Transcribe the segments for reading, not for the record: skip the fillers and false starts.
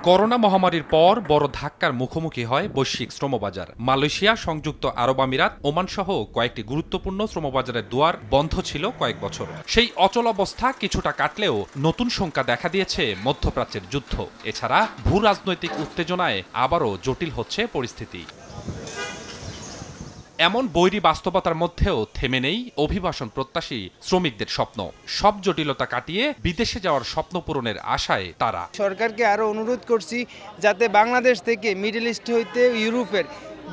Corona মহামারীর পর বড় ধাক্কার মুখোমুখি হয় বৈশ্বিক শ্রমবাজার। মালয়েশিয়া, সংযুক্ত আরব আমিরাত, ওমান সহ কয়েকটি গুরুত্বপূর্ণ শ্রমবাজারের দুয়ার বন্ধ ছিল কয়েক বছর। সেই অচলাবস্থা কিছুটা কাটলেও নতুন শঙ্কা দেখা দিয়েছে মধ্যপ্রাচ্যের যুদ্ধ। এছাড়া ভূ রাজনৈতিক উত্তেজনায় আবারও জটিল হচ্ছে পরিস্থিতি। এমন বৈরী বাস্তবতার মধ্যেও থেমে নেই অভিবাসন প্রত্যাশী শ্রমিকদের স্বপ্ন। সব জটিলতা কাটিয়ে বিদেশে যাওয়ার স্বপ্ন পূরণের আশায় তারা। সরকারকে আরও অনুরোধ করছি যাতে বাংলাদেশ থেকে মিডল ইস্ট হইতে ইউরোপের,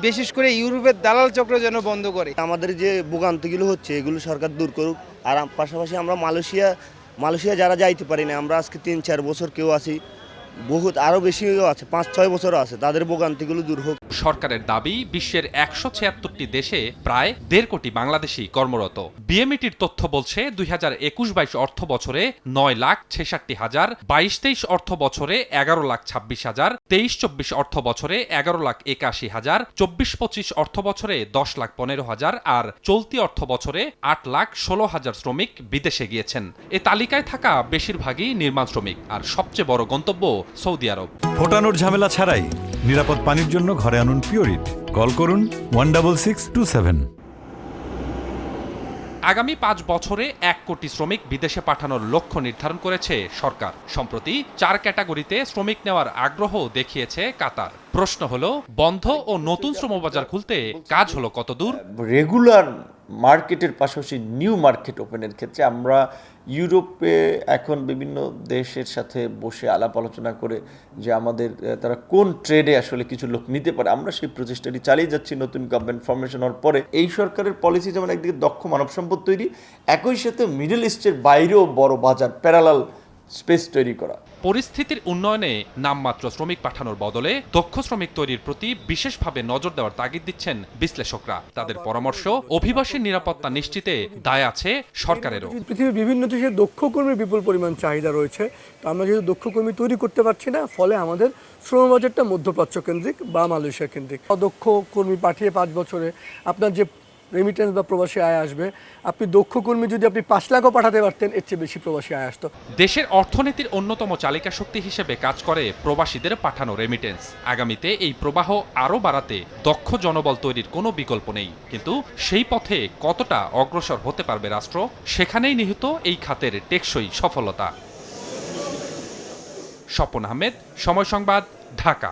বিশেষ করে ইউরোপের দালাল চক্র যেন বন্ধ করে। আমাদের যে ভোগান্তিগুলো হচ্ছে এগুলো সরকার দূর করুক। আর পাশাপাশি আমরা মালয়েশিয়া যারা যাইতে পারি না, আমরা আজকে ৩-৪ বছর কেউ আছি, বহুত আরও বেশিও আছে, 5-6 বছরও আছে, তাদের ভোগান্তিগুলো দূর হোক। সরকারের দাবি, বিশ্বের ১৭৬টি দেশে প্রায় ১.৫ কোটি বাংলাদেশি কর্মরত। বিএমইটির তথ্য বলছে ২০২১-২২ অর্থ বছরে ৯,৬৬,০০০, ২২-২৩ অর্থ বছরে ১১,২৬,০০০, ২৩-২৪ অর্থ বছরে ১১,৮১,০০০, ২৪-২৫ অর্থ বছরে ১০,১৫,০০০ আর চলতি অর্থ বছরে ৮,১৬,০০০ শ্রমিক বিদেশে গিয়েছেন। এ তালিকায় থাকা বেশিরভাগই নির্মাণ শ্রমিক, আর সবচেয়ে বড় গন্তব্য সৌদি আরব। ফোটানোর ঝামেলা ছাড়াই নিরাপদ পানির জন্য ঘরে আনুন পিওরিট। কল করুন 16627। আগামী ৫ বছরে ১ কোটি শ্রমিক বিদেশে পাঠানোর লক্ষ্য নির্ধারণ করেছে সরকার। সম্প্রতি ৪ ক্যাটাগরিতে শ্রমিক নেওয়ার আগ্রহ দেখিয়েছে কাতার। প্রশ্ন হলো, বন্ধ ও নতুন শ্রমবাজার খুলতে কাজ হলো কতদূর? রেগুলার মার্কেটের পাশাপাশি নিউ মার্কেট ওপেনের ক্ষেত্রে আমরা ইউরোপে এখন বিভিন্ন দেশের সাথে বসে আলাপ আলোচনা করে যে আমাদের তারা কোন ট্রেডে আসলে কিছু লোক নিতে পারে, আমরা সেই প্রচেষ্টাটি চালিয়ে যাচ্ছি। নতুন গভর্নমেন্ট ফরমেশন হওয়ার পরে এই সরকারের পলিসি যেমন একদিকে দক্ষ মানব সম্পদ তৈরি, একই সাথে মিডল ইস্টের বাইরেও বড় বাজার, প্যারালাল স্পেস তৈরি করা। পরিস্থিতির উন্নয়নে নামমাত্র শ্রমিক পাঠানোর বদলে দক্ষ শ্রমিক তৈরির প্রতি বিশেষভাবে নজর দেওয়ার তাগিদ দিচ্ছেন বিশ্লেষকরা। তাদের পরামর্শ, অভিবাসীর নিরাপত্তা নিশ্চিতে দায় আছে সরকারেরও। পৃথিবীর বিভিন্ন দেশে দক্ষ কর্মীর বিপুল পরিমাণ চাহিদা রয়েছে, তো আমরা যেহেতু দক্ষ কর্মী তৈরি করতে পারছি না, ফলে আমাদের শ্রমবাজারটা মধ্যপ্রাচ্য কেন্দ্রিক বা মালয়েশিয়া কেন্দ্রিক। অদক্ষ কর্মী পাঠিয়ে 5 বছরে আপনার যে রেমিটেন্স বা প্রবাসী আয় আসবে, আপনি দক্ষ কর্মী যদি আপনি 5 লাখও পাঠাতে পারতেন, এর চেয়ে বেশি প্রবাসী আয় আসতো। দেশের অর্থনীতির অন্যতম চালিকা শক্তি হিসেবে কাজ করে প্রবাসীদের পাঠানো রেমিটেন্স। আগামীতে এই প্রবাহ আরও বাড়াতে দক্ষ জনবল তৈরির কোনো বিকল্প নেই। কিন্তু সেই পথে কতটা অগ্রসর হতে পারবে রাষ্ট্র, সেখানেই নিহিত এই খাতের টেকসই সফলতা। স্বপন আহমেদ, সময় সংবাদ, ঢাকা।